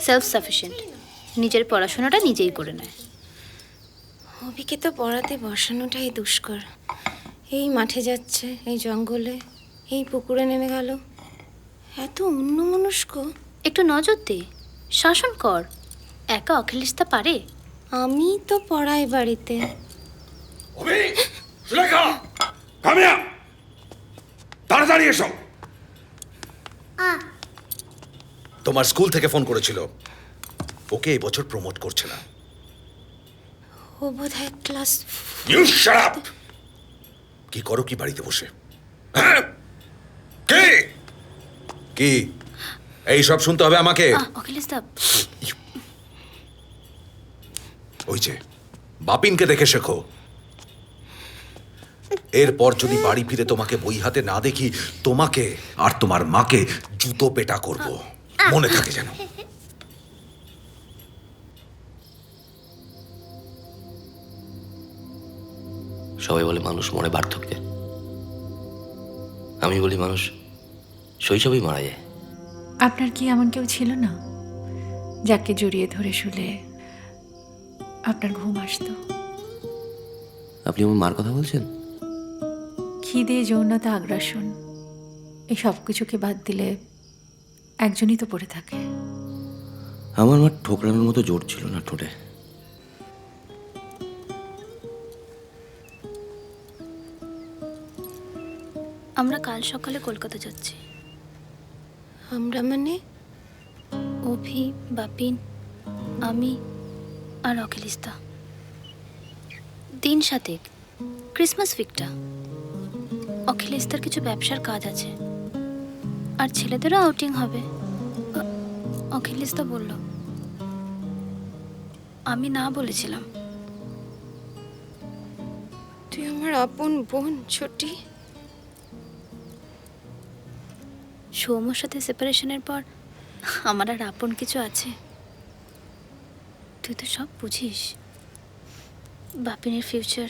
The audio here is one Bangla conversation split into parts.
সেলফ সাফিসিয়েন্ট, নিজের পড়াশোনাটা নিজেই করে নেয়। অভিকে তো পড়াতে বসানোটাই দুষ্কর। এই মাঠে যাচ্ছে, এই জঙ্গলে, এই পুকুরে নেমে গেল। এত অন্যমনস্ক। একটু নজর দে, শাসন কর। একা অখিলেশটা পারে? আমি তো পড়াই বাড়িতে। অভি, সুলেখা, কামিয়া, তাড়াতাড়ি এসো। তোমার স্কুল থেকে ফোন করেছিল, ওকে এই বছর প্রমোট করছে না। ও বোধহয় ক্লাস। You shut up! কি করো কি বাড়িতে বসে? হ্যাঁ? কে? কি এই সব শুনতে হবে আমাকে? অখিলেশদা, ওই যে বাপিনকে দেখে শেখো। এরপর যদি বাড়ি ফিরে তোমাকে বই হাতে না দেখি, তোমাকে আর তোমার মাকে জুতো পেটা করব, মনে থাকে যেন। সবাই বলে মানুষ মরে বার্ধক্যে, আমি বলি মানুষ শৈশবেই মারা যায়। আপনার কি এমন কেউ ছিল না যাকে জড়িয়ে ধরে শুলে আপনার ঘুম আসতো? আপনি আমার মার কথা বলছেন? খিদে, যৌনতা, আগ্রাসন, এই সব কিছুকে বাদ দিলে একজনই তো পড়ে থাকে। আমার মার ঠোকরানোর মতো জোর ছিল না ঠোঁটে। আমরা কাল সকালে কলকাতা যাচ্ছি। আমরা মানে? অভি, বাপিন, আমি আর অখিলেশদা। দিন সাতেক, ক্রিসমাস উইকটা। অখিলেশদার কিছু ব্যবসার কাজ আছে, আর ছেলেদেরও আউটিং হবে। অখিলেশদা বলল, আমি না বলেছিলাম। তুই আমার আপন বোন ছোটি। সৌম্যর সাথে সেপারেশনের পর আমার আর আপন কিছু আছে? তুই তো সব বুঝিস। বাপিনের ফিউচার,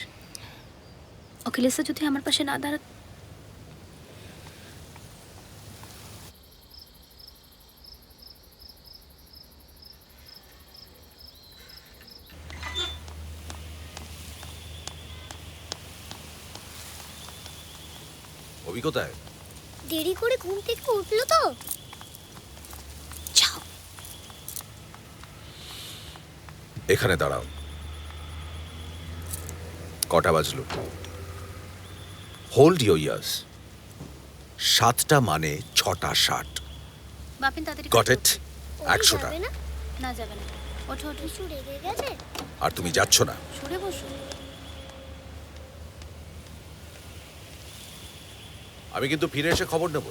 অখিলেশদা যদি আমার পাশে না দাঁড়া। অভিজ্ঞতায় দেরি করে ঘুম থেকে উঠলো তো। এখানে দাঁড়াও। কটা বাজলো? Hold your ears. 7টা মানে 6টা 60। বাপিন তাড়াতাড়ি গট কাজ ইট? করতে। 100টা। যাবে না? না, যাবে না। ওঠো ওঠো, কিছু রেগে গেছে? আর তুমি যাচ্ছ না? সরে বসো। আমি কিন্তু ফিরে এসে খবর নেব।